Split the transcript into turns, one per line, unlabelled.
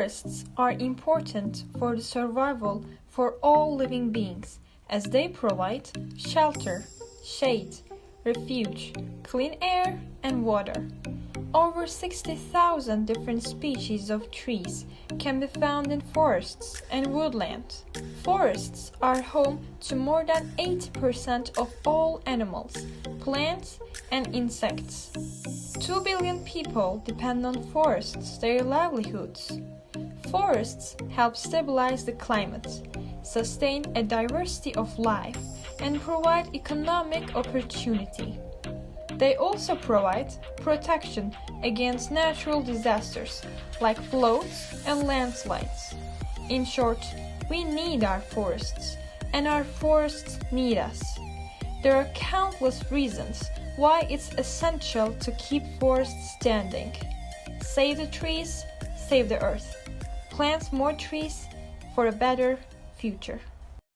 Forests are important for the survival for all living beings as they provide shelter, shade, refuge, clean air, and water. Over 60,000 different species of trees can be found in forests and woodland. Forests are home to more than 80% of all animals, plants, and insects. 2 billion people depend on forests their livelihoods. Forests help stabilize the climate, sustain a diversity of life, and provide economic opportunity. They also provide protection against natural disasters like floods and landslides. In short, we need our forests, and our forests need us. There are countless reasons why it's essential to keep forests standing. Save the trees, save the earth. Plant more trees for a better future.